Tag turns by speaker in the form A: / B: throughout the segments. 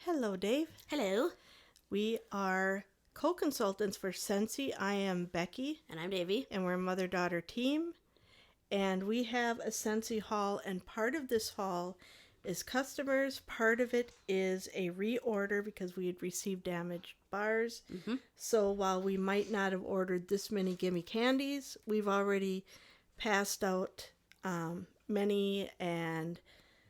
A: Hello, Dave.
B: Hello.
A: We are co-consultants for Scentsy. I am Becky,
B: And I'm Davy.
A: and we're a mother-daughter team. And we have a Scentsy haul, and part of this haul is customers. Part of it is a reorder because we had received damaged bars.
B: Mm-hmm.
A: So while we might not have ordered this many gimme candies, we've already passed out many, and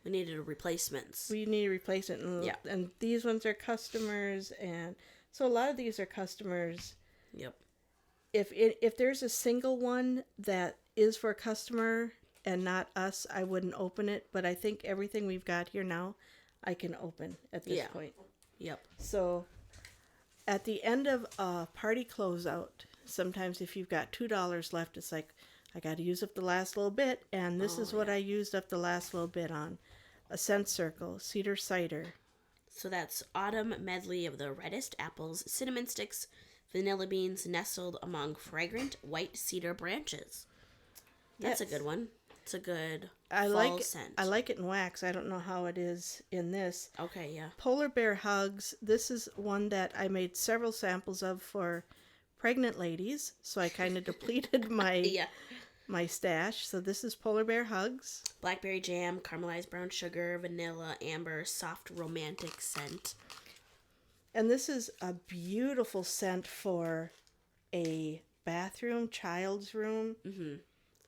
B: We needed replacements.
A: we need a replacement. And these ones are customers, and so a lot of these are customers.
B: Yep.
A: If there's a single one that is for a customer and not us, I wouldn't open it. But I think everything we've got here now, I can open at this point.
B: Yep.
A: So at the end of a party closeout, sometimes if you've got $2 left, it's like, I got to use up the last little bit. And this is what I used up the last little bit on. A scent circle, cedar cider.
B: So that's autumn medley of the reddest apples, cinnamon sticks, vanilla beans nestled among fragrant white cedar branches. That's a good one. It's a good fall scent.
A: I like it in wax. I don't know how it is in this.
B: Okay, yeah.
A: Polar Bear Hugs. This is one that I made several samples of for pregnant ladies. So I kind of depleted my stash. So this is Polar Bear Hugs.
B: Blackberry jam, caramelized brown sugar, vanilla, amber, soft romantic scent.
A: And this is a beautiful scent for a bathroom, child's room.
B: Mm-hmm.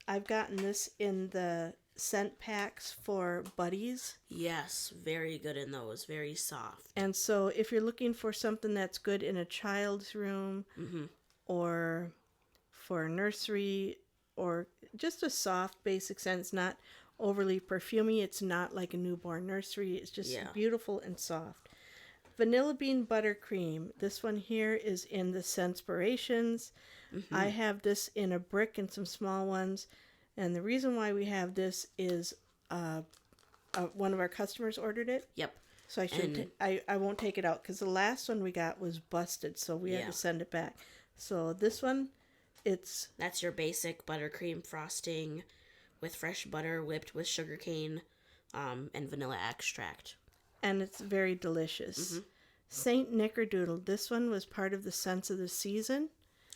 A: I've gotten this in the scent packs for buddies.
B: Yes, very good in those. Very soft.
A: And so if you're looking for something that's good in a child's room or for a nursery or just a soft basic scent, it's not overly perfumey. It's not like a newborn nursery. It's just beautiful and soft. Vanilla bean buttercream. This one here is in the Scentspirations. I have this in a brick and some small ones. And the reason why we have this is one of our customers ordered it.
B: Yep.
A: So I won't take it out because the last one we got was busted. So we had to send it back. So this one,
B: that's your basic buttercream frosting with fresh butter whipped with sugarcane and vanilla extract.
A: And it's very delicious. Saint Nickerdoodle. This one was part of the Scents of the Season.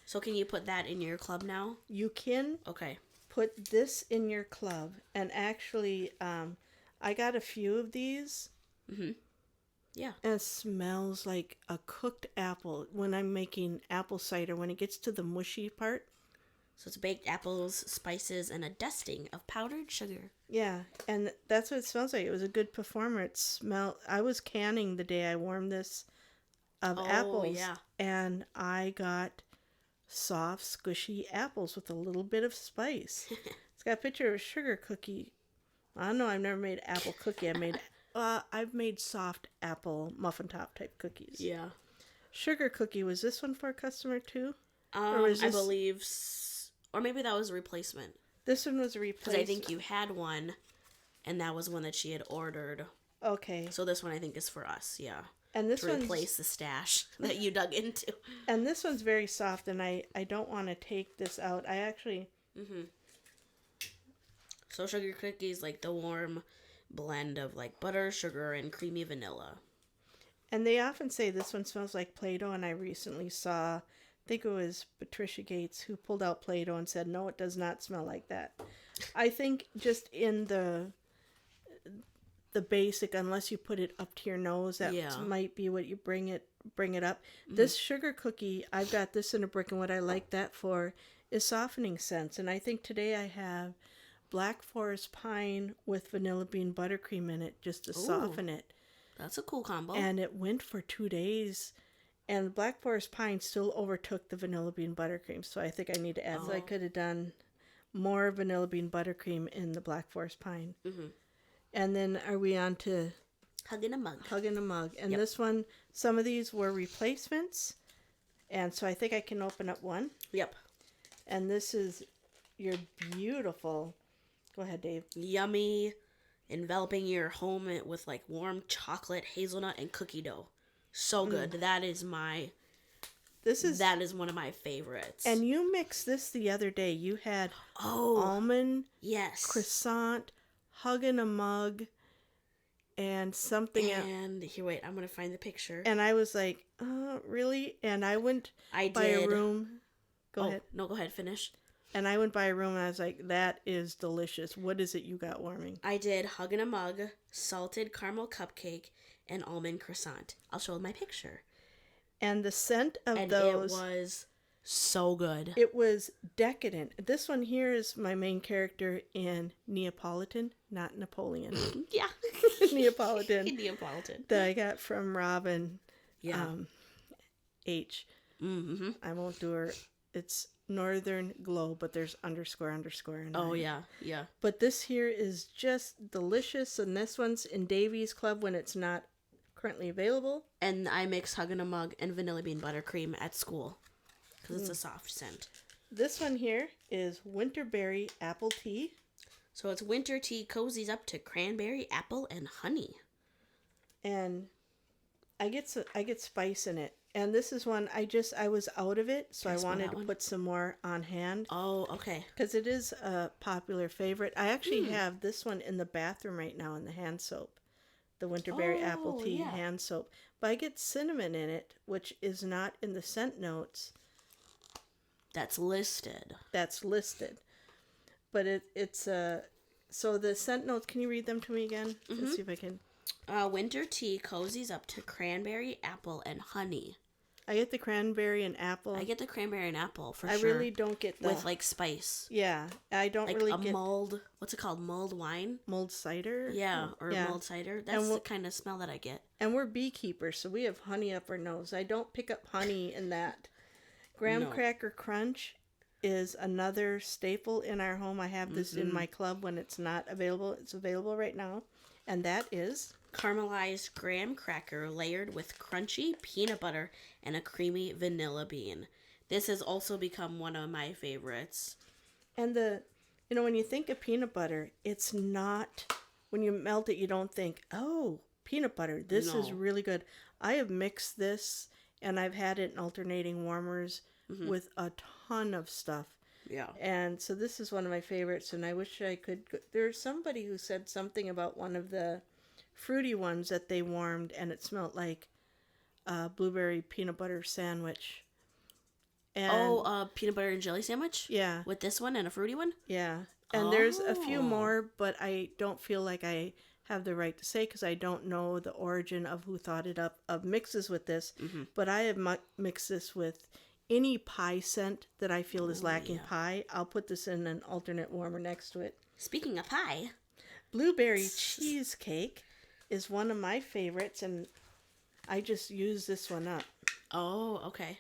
B: So can you put that in your club now?
A: You can put this in your club. And actually, I got a few of these.
B: Yeah.
A: And it smells like a cooked apple when I'm making apple cider, when it gets to the mushy part.
B: So it's baked apples, spices, and a dusting of powdered sugar.
A: Yeah, and that's what it smells like. It was a good performer. I was canning the day I warmed this of apples.
B: Yeah.
A: And I got soft, squishy apples with a little bit of spice. It's got a picture of a sugar cookie. I don't know, I've never made apple cookie. I've made soft apple muffin top type cookies.
B: Yeah.
A: Sugar cookie, was this one for a customer too?
B: I believe, or maybe that was a replacement.
A: This one was a replacement.
B: Because I think you had one, and that was one that she had ordered.
A: Okay.
B: So this one I think is for us, yeah.
A: And this
B: to replace the stash that you dug into.
A: And this one's very soft, and I don't want to take this out. I actually...
B: So sugar cookies, like the warm blend of like butter, sugar, and creamy vanilla.
A: And they often say this one smells like Play-Doh, and I recently saw, I think it was Patricia Gates, who pulled out Play-Doh and said, no, it does not smell like that. I think just in the basic, unless you put it up to your nose, that might be what you bring it up. This sugar cookie, I've got this in a brick, and what I like that for is softening scents. And I think today I have Black Forest Pine with vanilla bean buttercream in it just to soften it.
B: That's a cool combo.
A: And it went for 2 days. And Black Forest Pine still overtook the vanilla bean buttercream. So I think I need to add. So I could have done more vanilla bean buttercream in the Black Forest Pine. And then are we on to
B: Hug in a Mug.
A: Hug in a Mug. And this one, some of these were replacements. And so I think I can open up one.
B: Yep.
A: And this is your beautiful... Go ahead, Dave.
B: Yummy, enveloping your home with like warm chocolate, hazelnut, and cookie dough. So good. That is one of my favorites.
A: And you mixed this the other day. You had almond,
B: yes,
A: croissant, Hug in a Mug, and something else.
B: And here, wait, I'm gonna find the picture.
A: And I was like, really? And I went
B: I
A: by a
B: did.
A: room. Go ahead.
B: No, go ahead, finish.
A: And I went by a room and I was like, that is delicious. What is it you got warming?
B: I did Hug in a Mug, salted caramel cupcake, and almond croissant. I'll show my picture.
A: And the scent of
B: And
A: those.
B: it was so good.
A: It was decadent. This one here is my main character in Neapolitan, not Napoleon.
B: Yeah.
A: Neapolitan.
B: Neapolitan.
A: That I got from Robin
B: Yeah.
A: H.
B: Mm-hmm.
A: I won't do her. It's Northern Glow, but there's underscore. In
B: Oh,
A: there.
B: yeah. Yeah.
A: But this here is just delicious, and this one's in Davy's Club when it's not currently available.
B: And I mix Hug in a Mug and vanilla bean buttercream at school because it's a soft scent.
A: This one here is Winterberry Apple Tea.
B: So it's winter tea cozies up to cranberry, apple, and honey.
A: And I get spice in it. And this is one I was out of it, so I wanted to put some more on hand.
B: Oh, okay.
A: Because it is a popular favorite. I actually have this one in the bathroom right now in the hand soap. The Winterberry Apple Tea hand soap. But I get cinnamon in it, which is not in the scent notes.
B: That's listed.
A: But it's so the scent notes, can you read them to me again? Let's see if I can.
B: Winter tea cozies up to cranberry, apple, and honey.
A: I get the cranberry and apple.
B: I get the cranberry and apple for
A: I
B: sure.
A: really don't get the...
B: With like spice.
A: Yeah, I don't
B: like
A: really
B: a
A: get...
B: mulled, what's it called? Mulled wine?
A: Mulled cider?
B: Yeah, or mulled cider. That's the kind of smell that I get.
A: And we're beekeepers, so we have honey up our nose. I don't pick up honey in that. Graham Cracker Crunch is another staple in our home. I have this in my club when it's not available. It's available right now. And that is...
B: Caramelized graham cracker layered with crunchy peanut butter and a creamy vanilla bean. This has also become one of my favorites.
A: And when you think of peanut butter, it's not, when you melt it, you don't think, oh, peanut butter. This is really good. I have mixed this and I've had it in alternating warmers with a ton of stuff.
B: Yeah.
A: And so this is one of my favorites, and I wish I could. There's somebody who said something about one of the fruity ones that they warmed, and it smelled like a blueberry peanut butter sandwich. And,
B: peanut butter and jelly sandwich?
A: Yeah.
B: With this one and a fruity one?
A: Yeah. And there's a few more, but I don't feel like I have the right to say because I don't know the origin of who thought it up, of mixes with this. But I have mixed this with any pie scent that I feel is lacking pie. I'll put this in an alternate warmer next to it.
B: Speaking of pie.
A: Blueberry cheesecake is one of my favorites, and I just use this one up.
B: Oh, okay.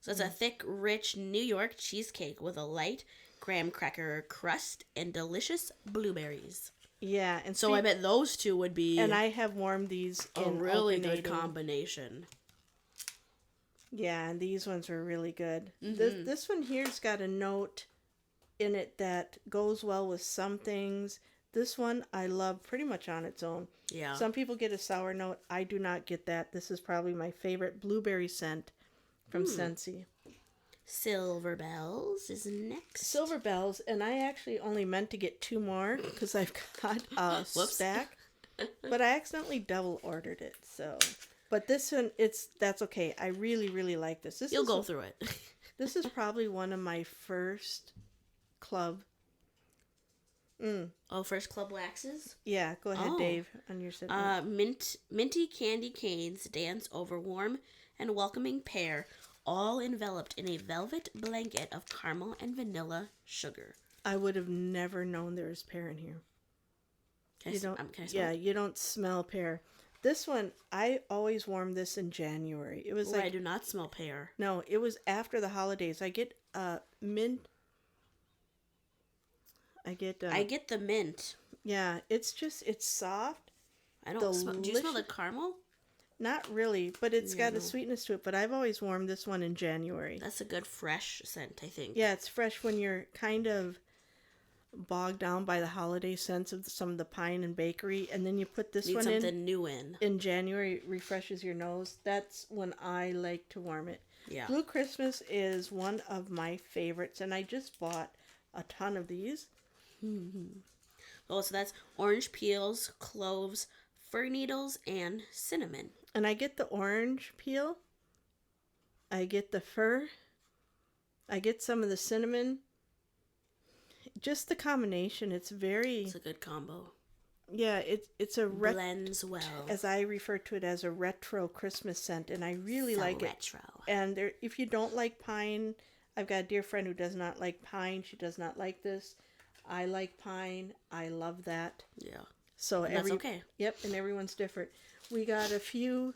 B: So it's a thick, rich New York cheesecake with a light graham cracker crust and delicious blueberries.
A: Yeah, and
B: so I bet those two would be...
A: And I have warmed these
B: a really good combination.
A: Yeah, and these ones were really good. This one here's got a note in it that goes well with some things. This one I love pretty much on its own.
B: Yeah.
A: Some people get a sour note. I do not get that. This is probably my favorite blueberry scent from Scentsy.
B: Silver Bells is next.
A: Silver Bells, and I actually only meant to get 2 more because I've got a stack. But I accidentally double ordered it, so... But this one, that's okay. I really, really like this.
B: You'll go through it.
A: This is probably one of my first club.
B: Oh, first club waxes?
A: Yeah, go ahead, Dave, on your segment.
B: Minty candy canes dance over warm and welcoming pear, all enveloped in a velvet blanket of caramel and vanilla sugar.
A: I would have never known there was pear in here.
B: Can I smell it?
A: You don't smell pear. This one, I always warm this in January. It was
B: I do not smell pear.
A: No, it was after the holidays. I get mint. I get
B: the mint.
A: Yeah, it's soft.
B: I don't smell. Do you smell the caramel?
A: Not really, but it's got a sweetness to it. But I've always warmed this one in January.
B: That's a good fresh scent, I think.
A: Yeah, it's fresh when you're kind of bogged down by the holiday scents of some of the pine and bakery, and then you put this one in.
B: Something new in.
A: In January, it refreshes your nose. That's when I like to warm it.
B: Yeah.
A: Blue Christmas is one of my favorites, and I just bought a ton of these.
B: Oh, so that's orange peels, cloves, fir needles, and cinnamon.
A: And I get the orange peel. I get the fir. I get some of the cinnamon. Just the combination, it's
B: It's a good combo.
A: Yeah, it's a
B: Blends well.
A: as I refer to it as a retro Christmas scent, and I really
B: So
A: like
B: retro.
A: it. And if you don't like pine, I've got a dear friend who does not like pine. She does not like this. I like pine. I love that.
B: Yeah.
A: So
B: And that's okay.
A: Yep, and everyone's different. We got a few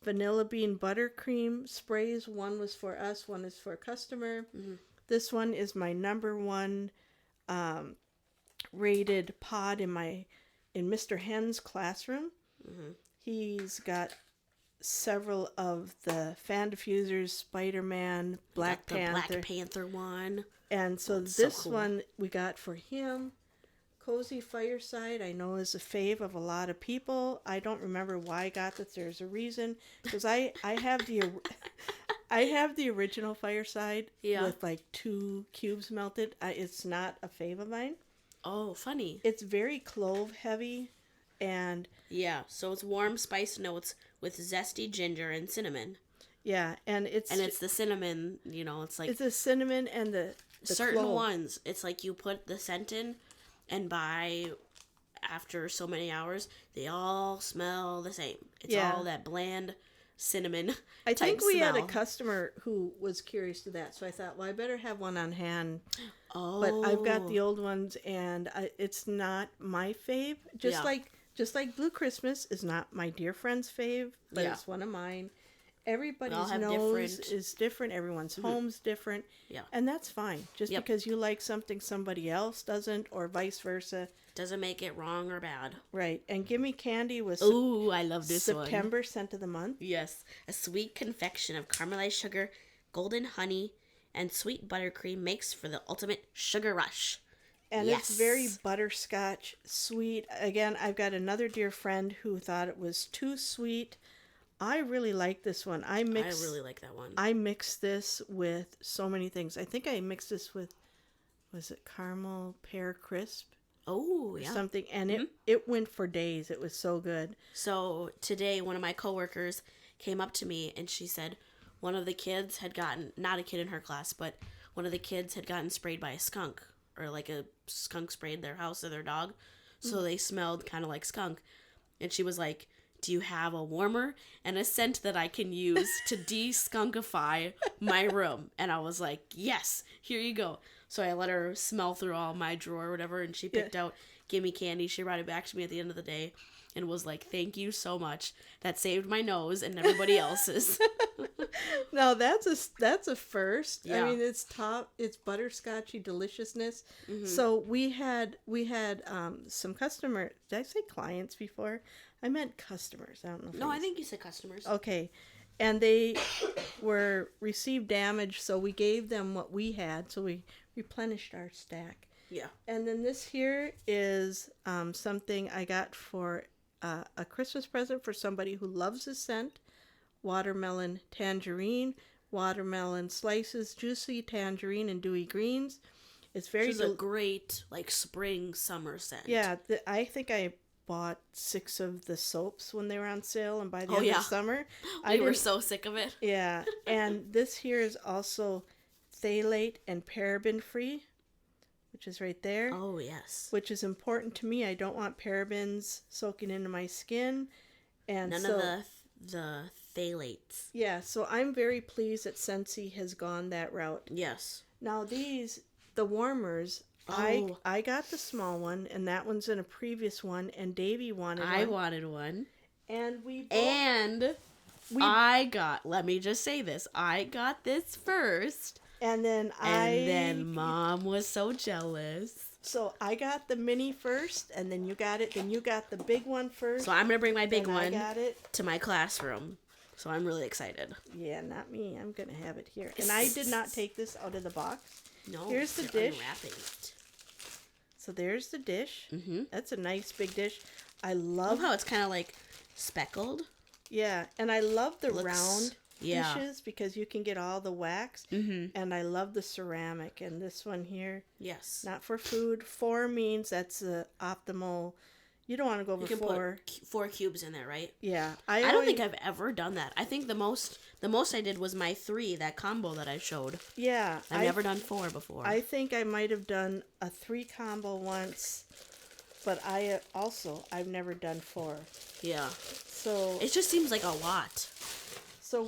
A: vanilla bean buttercream sprays. One was for us. One is for a customer.
B: Mm-hmm.
A: This one is my number one rated pod in Mr. Hen's classroom.
B: Mm-hmm.
A: He's got several of the fan diffusers, Spider-Man, Black Panther.
B: Black Panther one.
A: And so
B: That's
A: this
B: so cool.
A: one we got for him. Cozy Fireside, I know, is a fave of a lot of people. I don't remember why I got this. There's a reason. Because I have the original Fireside with like 2 cubes melted. It's not a fave of mine.
B: Oh, funny.
A: It's very clove heavy, and
B: yeah, so it's warm spice notes with zesty ginger and cinnamon.
A: Yeah, and it's
B: the cinnamon. It's like
A: it's the cinnamon and the
B: certain
A: clove.
B: ones. It's like you put the scent in, and after so many hours, they all smell the same. It's all that bland cinnamon.
A: I think we
B: smell.
A: had a customer who was curious to that, so I thought, well, I better have one on hand.
B: Oh,
A: but I've got the old ones, and it's not my fave. Just like Blue Christmas is not my dear friend's fave, but it's one of mine. Everybody's nose is different. Everyone's home's different.
B: Yeah.
A: And that's fine. Just because you like something somebody else doesn't, or vice versa.
B: Doesn't make it wrong or bad.
A: Right. And Gimme Candy was
B: Ooh, I love this
A: September
B: one.
A: scent of the month.
B: Yes. A sweet confection of caramelized sugar, golden honey, and sweet buttercream makes for the ultimate sugar rush.
A: And it's very butterscotch sweet. Again, I've got another dear friend who thought it was too sweet. I really like this one. I
B: really like that one.
A: I mixed this with so many things. I think I mixed this with, was it caramel pear crisp?
B: Oh, yeah.
A: Something. And it went for days. It was so good.
B: So today, one of my coworkers came up to me and she said one of the kids had gotten, not a kid in her class, but one of the kids had gotten sprayed by a skunk, or like a skunk sprayed their house or their dog. So they smelled kind of like skunk. And she was like, do you have a warmer and a scent that I can use to de-skunkify my room? And I was like, yes, here you go. So I let her smell through all my drawer or whatever, and she picked out Gimme Candy. She brought it back to me at the end of the day and was like, thank you so much. That saved my nose and everybody else's.
A: Now that's a first.
B: Yeah.
A: I mean, it's butterscotchy deliciousness. Mm-hmm. So we had some customer. Did I say clients before? I meant customers. I don't know.
B: No, I think you said customers.
A: Okay. And they received damage, so we gave them what we had, so we replenished our stack.
B: Yeah.
A: And then this here is something I got for a Christmas present for somebody who loves the scent. Watermelon tangerine, watermelon slices, juicy tangerine and dewy greens. It's very
B: a great like spring summer scent.
A: Yeah, I think I bought 6 of the soaps when they were on sale, and by the end of summer,
B: we were so sick of it.
A: Yeah, and this here is also phthalate and paraben free, which is right there.
B: Oh yes,
A: which is important to me. I don't want parabens soaking into my skin, and
B: none of the phthalates.
A: Yeah, so I'm very pleased that Scentsy has gone that route.
B: Yes.
A: Now the warmers. Oh. I got the small one, and that one's in a previous one, and Davey wanted one.
B: I wanted one.
A: And
B: let me just say this, I got this first.
A: And then
B: Mom was so jealous.
A: So I got the mini first, and then you got it, then you got the big one first.
B: So I'm going to bring my big one
A: I got it
B: to my classroom. So I'm really excited.
A: Yeah, not me. I'm going to have it here. And I did not take this out of the box.
B: No,
A: here's the dish.
B: Unwrapping it.
A: So there's the dish.
B: Mm-hmm.
A: That's a nice big dish. I
B: love how it's kind of like speckled.
A: Yeah, and I love the round dishes because you can get all the wax. Mm-hmm. And I love the ceramic. And this one here,
B: yes,
A: not for food. 4 means that's the optimal. You don't want to go over
B: You can
A: 4.
B: put 4 cubes in there, right?
A: Yeah.
B: I don't think I've ever done that. I think the most I did was my 3, that combo that I showed.
A: Yeah.
B: I've never done 4 before.
A: I think I might have done a 3 combo once, but I've never done 4.
B: Yeah.
A: So
B: it just seems like a lot.
A: So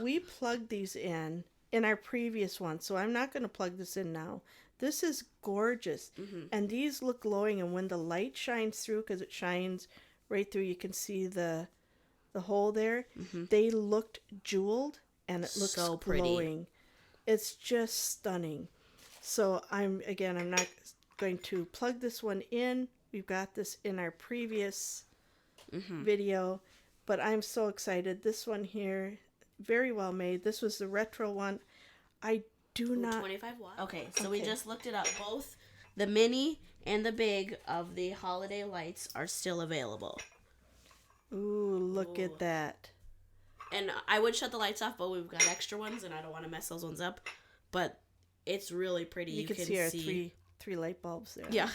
A: we plugged these in our previous one, so I'm not going to plug this in now. This is gorgeous, and these look glowing, and when the light shines through, because it shines right through, you can see the hole there. They looked jeweled, and it looks so glowing. It's just stunning. So I'm not going to plug this one in. We've got this in our previous video, but I'm so excited. This one here, very well made. This was the retro one. I do not...
B: 25 watts. Okay, so we just looked it up. Both the mini and the big of the holiday lights are still available.
A: Ooh, look at that.
B: And I would shut the lights off, but we've got extra ones, and I don't want to mess those ones up. But it's really pretty.
A: You can see our three light bulbs there.
B: Yeah.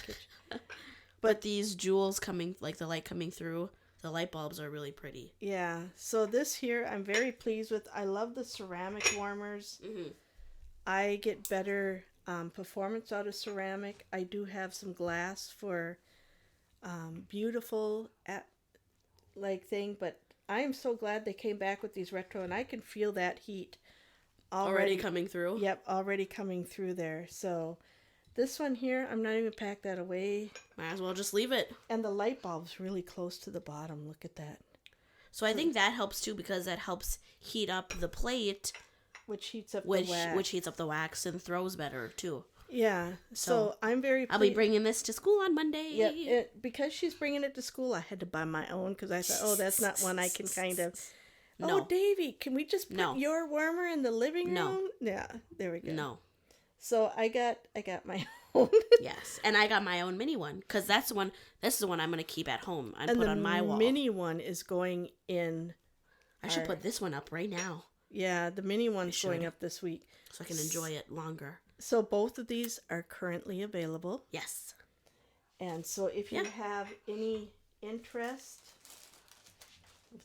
B: But these jewels coming, like the light coming through, the light bulbs are really pretty.
A: Yeah. So this here, I'm very pleased with. I love the ceramic warmers. I get better performance out of ceramic. I do have some glass for beautiful thing, but I am so glad they came back with these retro, and I can feel that heat
B: already coming through.
A: Yep, already coming through there. So this one here, I'm not even pack that away.
B: Might as well just leave it.
A: And the light bulb's really close to the bottom. Look at that.
B: So I think that helps too, because that helps heat up the plate,
A: which heats up the wax.
B: Which heats up the wax and throws better too.
A: Yeah. So I'm very pleased.
B: I'll be bringing this to school on Monday.
A: Yep. Because she's bringing it to school, I had to buy my own, because I thought, that's not one I can kind of... No. Oh, Davy, can we just put your warmer in the living room?
B: No.
A: Yeah, there we go.
B: No.
A: So I got my own.
B: Yes, and I got my own mini one, because that's the one. This is the one I'm going to keep at home and put on my wall.
A: The mini one is going in.
B: I should put this one up right now.
A: Yeah, the mini one's going up this week,
B: so I can enjoy it longer.
A: So both of these are currently available.
B: Yes.
A: And so if you have any interest,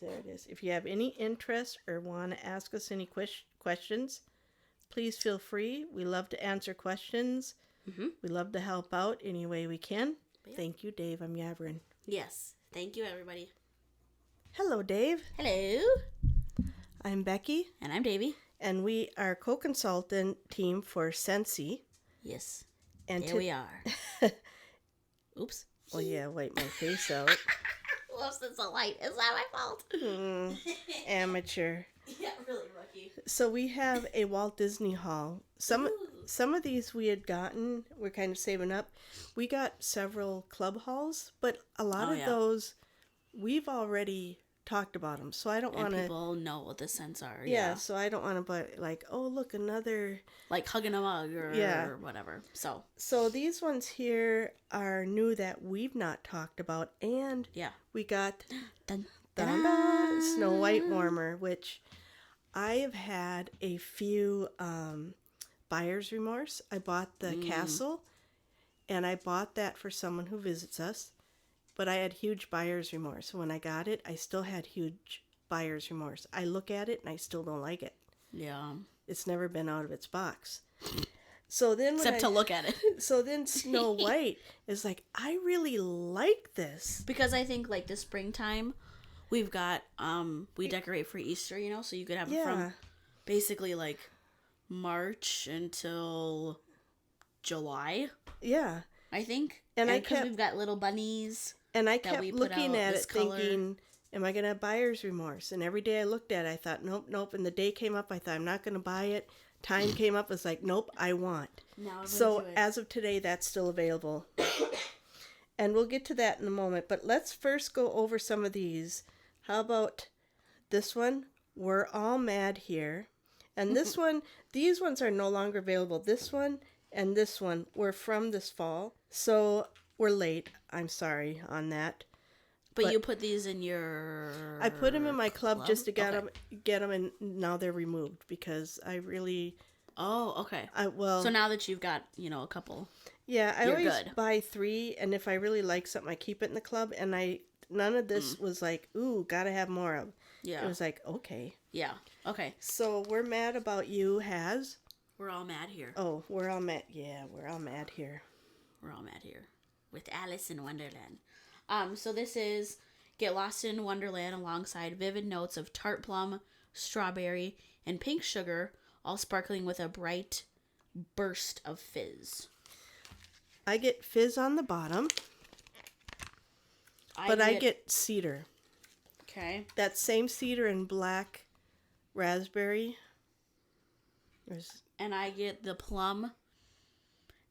A: there it is. If you have any interest or want to ask us any questions, please feel free. We love to answer questions. We love to help out any way we can. Thank you, Dave. I'm Yavrin.
B: Yes. Thank you, everybody.
A: Hello, Dave.
B: Hello.
A: I'm Becky.
B: And I'm Davy.
A: And we are co-consultant team for Scentsy.
B: Yes.
A: And
B: here we are. Oops.
A: Well, yeah, wipe my face out.
B: Whoops, it's a light. It's not my fault.
A: Amateur.
B: Yeah, really rookie.
A: So we have a Walt Disney haul. Some of these we had gotten, we're kind of saving up. We got several club hauls, but a lot of those we've already talked about them. So I don't want to.
B: People know what the scents are.
A: Yeah, so I don't want to buy look, another.
B: Like hugging a mug or whatever. So
A: these ones here are new that we've not talked about, and we got Snow White warmer, which I have had a few buyer's remorse. I bought the castle, and I bought that for someone who visits us, but I had huge buyer's remorse. When I got it, I still had huge buyer's remorse. I look at it, and I still don't like it.
B: Yeah.
A: It's never been out of its box. So then
B: Except to look at it.
A: So then Snow White is like, I really like this.
B: Because I think like the springtime, we've got, we decorate for Easter, so you could have it from basically like March until July.
A: Yeah.
B: I think.
A: And
B: because we've got little bunnies.
A: And I kept looking at it thinking, am I going to have buyer's remorse? And every day I looked at it, I thought, nope. And the day came up, I thought, I'm not going to buy it. Time came up, it's like, nope, I want. So as of today, that's still available. And we'll get to that in a moment. But let's first go over some of these. How about this one? We're All Mad Here. And this one, these ones are no longer available. This one and this one were from this fall. So we're late. I'm sorry on that.
B: But you put these in your...
A: I put them in my club just to get them, and now they're removed because I really...
B: Oh, okay.
A: So
B: now that you've got, a couple...
A: Yeah, I
B: you're
A: always
B: good.
A: buy 3, and if I really like something, I keep it in the club. And none of this was like, ooh, gotta have more of. It
B: Yeah.
A: was like, okay.
B: Yeah. Okay.
A: So We're Mad About You has.
B: We're all mad here.
A: Oh, we're all mad. Yeah, we're all mad here.
B: We're all mad here. With Alice in Wonderland. So this is Get Lost in Wonderland alongside vivid notes of tart plum, strawberry, and pink sugar, all sparkling with a bright burst of fizz.
A: I get fizz on the bottom, but I get cedar.
B: Okay.
A: That same cedar and black raspberry.
B: And I get the plum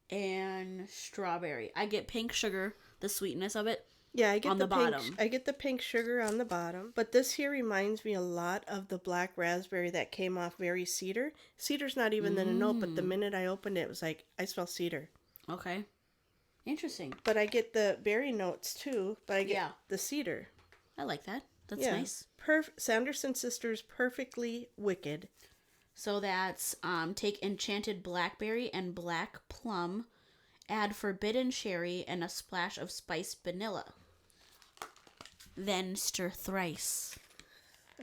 B: and strawberry. I get pink sugar, the sweetness of it.
A: Yeah, I get
B: on the bottom.
A: I get the pink sugar on the bottom. But this here reminds me a lot of the black raspberry that came off very cedar. Cedar's not even in a note, but the minute I opened it, it was like, I smell cedar.
B: Okay. Interesting.
A: But I get the berry notes too, but I get the cedar.
B: I like that. That's nice.
A: Sanderson Sisters Perfectly Wicked.
B: So that's take enchanted blackberry and black plum, add forbidden cherry and a splash of spiced vanilla. Then stir thrice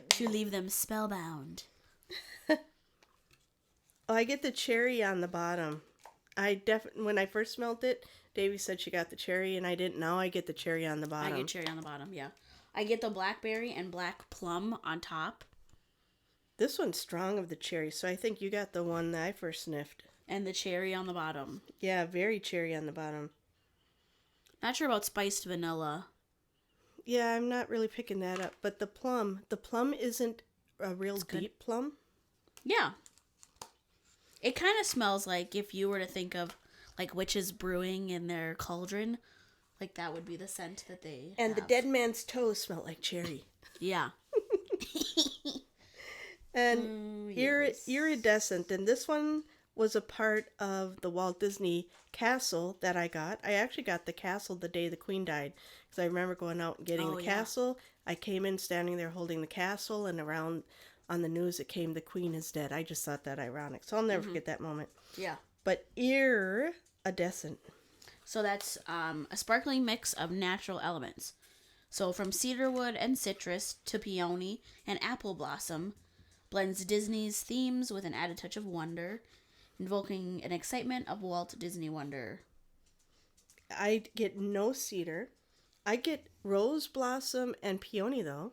B: to leave them spellbound.
A: Oh, I get the cherry on the bottom. When I first smelled it, Davy said she got the cherry, and I didn't. Now I get the cherry on the bottom.
B: I get cherry on the bottom, yeah. I get the blackberry and black plum on top.
A: This one's strong of the cherry, so I think you got the one that I first sniffed.
B: And the cherry on the bottom.
A: Yeah, very cherry on the bottom.
B: Not sure about spiced vanilla.
A: Yeah, I'm not really picking that up. But the plum isn't a real deep plum.
B: Yeah. It kind of smells like if you were to think of like witches brewing in their cauldron. Like that would be the scent that they
A: And
B: have.
A: the dead man's toes smell like cherry.
B: Yeah.
A: And iridescent. And this one was a part of the Walt Disney castle that I got. I actually got the castle the day the Queen died. Because I remember going out and getting the castle. I came in standing there holding the castle. And around on the news it came, the Queen is dead. I just thought that ironic. So I'll never forget that moment.
B: Yeah.
A: But iridescent.
B: So that's a sparkling mix of natural elements. So from cedarwood and citrus to peony and apple blossom, blends Disney's themes with an added touch of wonder, invoking an excitement of Walt Disney wonder.
A: I get no cedar. I get rose blossom and peony though.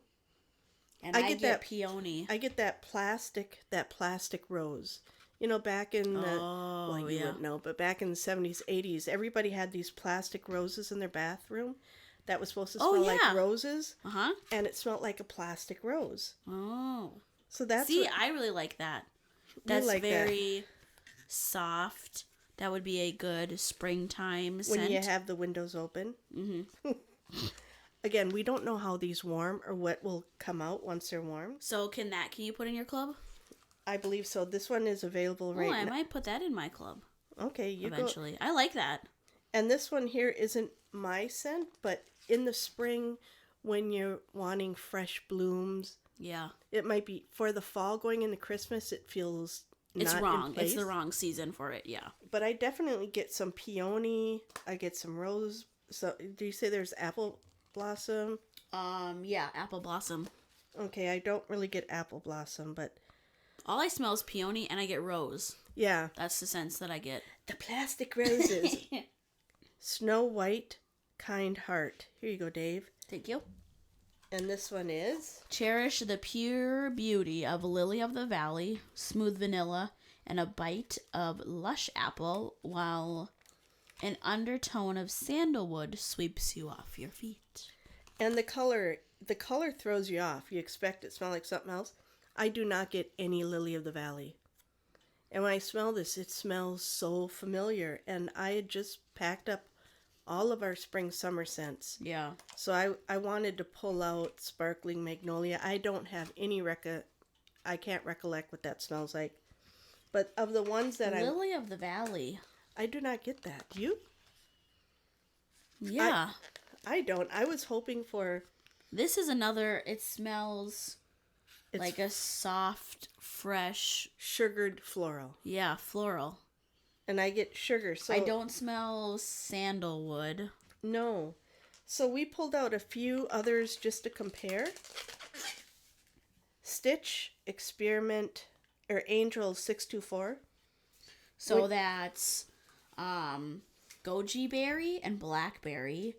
B: And I get that peony.
A: I get that plastic rose. You know, back in the wouldn't know, but back in the 70s, 80s, everybody had these plastic roses in their bathroom that was supposed to smell like roses.
B: Uh-huh.
A: And it smelled like a plastic rose.
B: Oh.
A: So that's
B: I really like that. That's like very soft. That would be a good springtime scent.
A: When you have the windows open. Mm-hmm. Again, we don't know how these warm or what will come out once they're warm.
B: So can you put in your club?
A: I believe so. This one is available right now.
B: I might put that in my club.
A: Okay,
B: eventually. I like that.
A: And this one here isn't my scent, but in the spring when you're wanting fresh blooms.
B: Yeah.
A: It might be for the fall going into Christmas, it feels
B: it's
A: not
B: wrong.
A: in place.
B: It's the wrong season for it, yeah.
A: But I definitely get some peony. I get some rose. So do you say there's apple blossom?
B: Yeah, apple blossom.
A: Okay, I don't really get apple blossom, but
B: all I smell is peony and I get rose.
A: Yeah.
B: That's the sense that I get.
A: The plastic roses. Snow White, Kind Heart. Here you go, Dave.
B: Thank you.
A: And this one is?
B: Cherish the pure beauty of Lily of the Valley, smooth vanilla, and a bite of lush apple, while an undertone of sandalwood sweeps you off your feet.
A: And the color throws you off. You expect it to smell like something else. I do not get any Lily of the Valley. And when I smell this, it smells so familiar. And I had just packed up all of our spring summer scents.
B: Yeah.
A: So I wanted to pull out Sparkling Magnolia. I don't have any I can't recollect what that smells like. But of the ones that
B: Lily of the Valley.
A: I do not get that. Do you?
B: Yeah.
A: I don't. I was hoping for...
B: This is another... It smells like a soft, fresh...
A: Sugared floral.
B: Yeah, floral.
A: and I get sugar. So
B: I don't smell sandalwood.
A: No. So we pulled out a few others just to compare. Stitch, Experiment, or Angel 624.
B: So that's goji berry and blackberry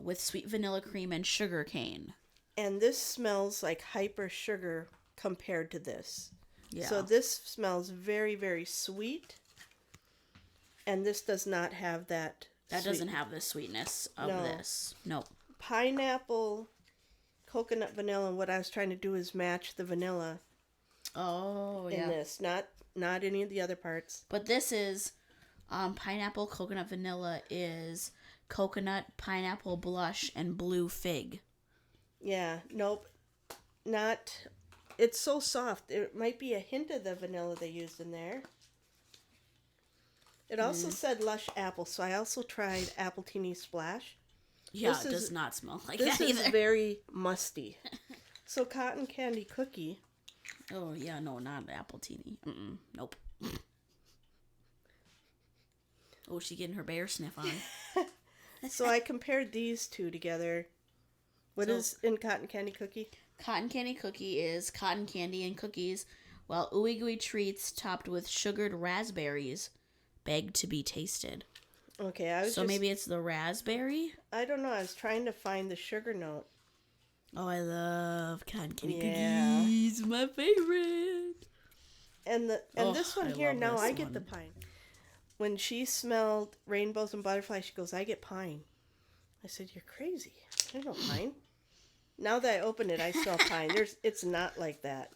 B: with sweet vanilla cream and sugar cane.
A: And this smells like hyper sugar compared to this.
B: Yeah.
A: So this smells very, very sweet. And this does not have that.
B: That doesn't have the sweetness of this. Nope.
A: Pineapple, coconut, vanilla. And what I was trying to do is match the vanilla in this, not any of the other parts.
B: But this is pineapple, coconut, vanilla is coconut, pineapple, blush, and blue fig.
A: Yeah, nope. Not. It's so soft. It might be a hint of the vanilla they used in there. It also said Lush Apple, so I also tried Appletini Splash.
B: Yeah, it does not smell like that
A: This
B: either.
A: is very musty. So Cotton Candy Cookie.
B: Oh, yeah, no, not Appletini. Nope. Oh, she getting her bear sniff on.
A: So I compared these two together. What is in Cotton Candy Cookie?
B: Cotton Candy Cookie is cotton candy and cookies, while Ooey Gooey Treats topped with sugared raspberries beg to be tasted.
A: Okay,
B: maybe it's the raspberry?
A: I don't know. I was trying to find the sugar note.
B: Oh, I love cotton candy cookies. My favorite.
A: And this one here, now I get
B: one.
A: the pine. When she smelled rainbows and butterflies, she goes, I get pine. I said, you're crazy. There's no pine. Now that I open it, I smell pine. It's not like that.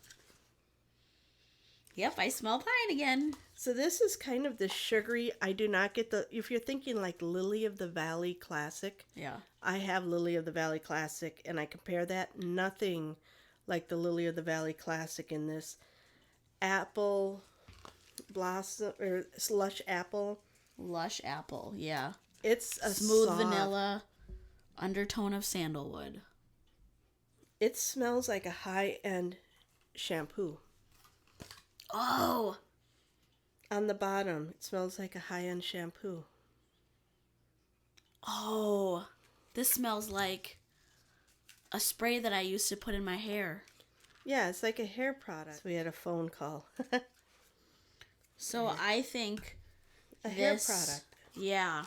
B: Yep, I smell pine again.
A: So this is kind of the sugary. I do not get if you're thinking like Lily of the Valley Classic.
B: Yeah.
A: I have Lily of the Valley Classic, and I compare that. Nothing like the Lily of the Valley Classic in this. Apple blossom, or Lush Apple.
B: Lush Apple, yeah.
A: It's a
B: smooth
A: soft,
B: vanilla, undertone of sandalwood.
A: It smells like a high-end shampoo.
B: Oh!
A: On the bottom, it smells like a high-end shampoo.
B: Oh! This smells like a spray that I used to put in my hair.
A: Yeah, it's like a hair product. We had a phone call.
B: So I think
A: hair product.
B: Yeah.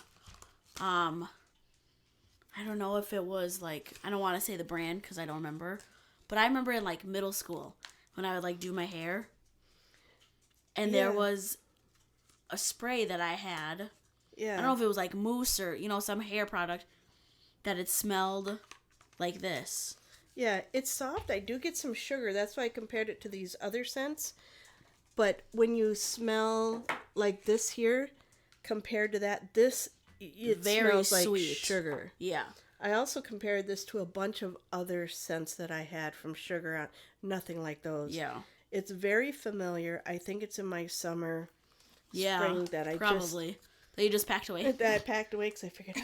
B: I don't know if it was like, I don't want to say the brand because I don't remember, but I remember in like middle school when I would like do my hair, and there was a spray that I had.
A: Yeah.
B: I don't know if it was like mousse or some hair product that it smelled like this.
A: Yeah, it's soft. I do get some sugar. That's why I compared it to these other scents. But when you smell like this here, compared to that, it
B: very
A: smells like
B: sweet
A: sugar.
B: Yeah.
A: I also compared this to a bunch of other scents that I had from sugar on. Nothing like those.
B: Yeah.
A: It's very familiar. I think it's in my summer,
B: spring
A: that I
B: probably. That you just packed away.
A: That I packed away because I figured,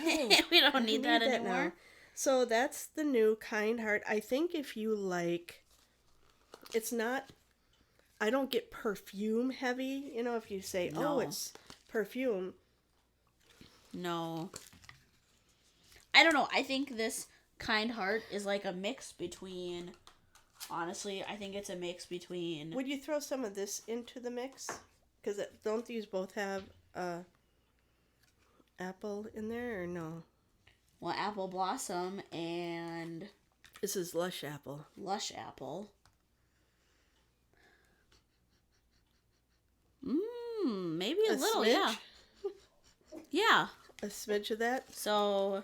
B: we don't need that anymore.
A: Now. So that's the new Kind Heart. I think if you like, it's not, I don't get perfume heavy. If you say,
B: No.
A: it's perfume.
B: No. I don't know. I think this Kind Heart is like a mix between, honestly, I think it's a mix between.
A: Would you throw some of this into the mix? Because don't these both have apple in there or no?
B: Well, Apple Blossom and
A: This is Lush Apple.
B: Lush Apple. Maybe a little,
A: smidge?
B: yeah. Yeah.
A: A smidge of that?
B: So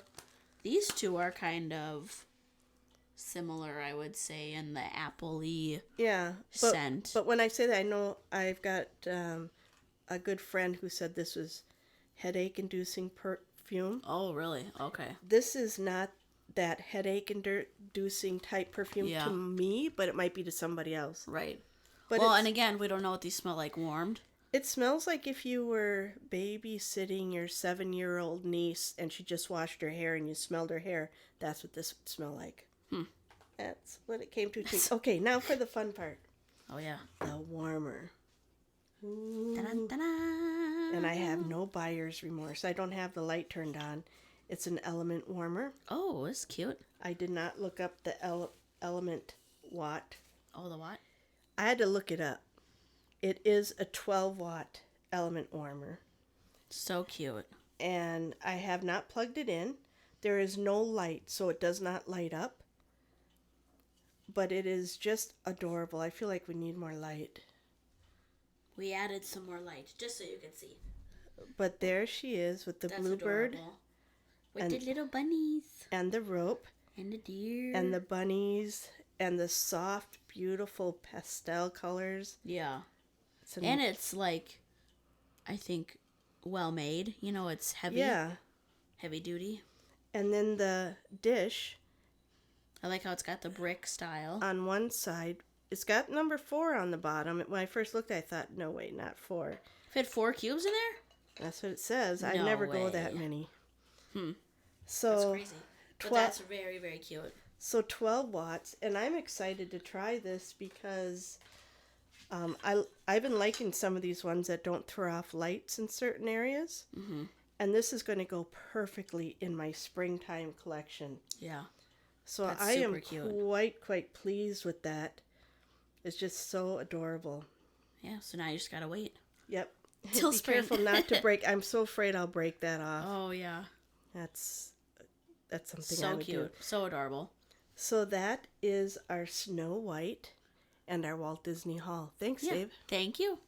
B: these two are kind of similar, I would say, in the apple-y scent.
A: But when I say that, I know I've got a good friend who said this was headache-inducing perfume.
B: Oh, really? Okay.
A: This is not that headache-inducing type perfume to me, but it might be to somebody else.
B: Right.
A: But
B: and again, we don't know what these smell like warmed.
A: It smells like if you were babysitting your 7-year-old niece and she just washed her hair and you smelled her hair. That's what this would smell like. That's what it came to. Okay, now for the fun part.
B: Oh, yeah.
A: The warmer.
B: Dun, dun, dun.
A: And I have no buyer's remorse. I don't have the light turned on. It's an element warmer.
B: Oh, it's cute.
A: I did not look up the element watt.
B: Oh, the what?
A: I had to look it up. It is a 12-watt element warmer.
B: So cute.
A: And I have not plugged it in. There is no light, so it does not light up. But it is just adorable. I feel like we need more light.
B: We added some more light, just so you can see.
A: But there she is with the bluebird.
B: Adorable. With the little bunnies.
A: And the rope.
B: And the deer.
A: And the bunnies. And the soft, beautiful pastel colors.
B: Yeah. And it's like, I think, well made. You know, it's heavy.
A: Yeah.
B: Heavy duty.
A: And then the dish.
B: I like how it's got the brick style.
A: On one side. It's got number 4 on the bottom. When I first looked, I thought, no way, not 4.
B: It had 4 cubes in there?
A: That's what it says. I
B: No
A: never
B: way.
A: go that many. So
B: That's crazy. But that's very, very cute.
A: So 12 watts. And I'm excited to try this because I've been liking some of these ones that don't throw off lights in certain areas. Mm-hmm. And this is going to go perfectly in my springtime collection.
B: Yeah.
A: So
B: That's
A: I am
B: super cute.
A: quite pleased with that. It's just so adorable.
B: Yeah, so now you just gotta wait.
A: Yep.
B: Till
A: Be
B: spring.
A: careful not to break. I'm so afraid I'll break that off.
B: Oh, yeah.
A: That's something I
B: So
A: would
B: cute.
A: do.
B: So adorable.
A: So that is our Snow White and our Walt Disney Haul. Thanks,
B: Yeah.
A: Dave.
B: Thank you.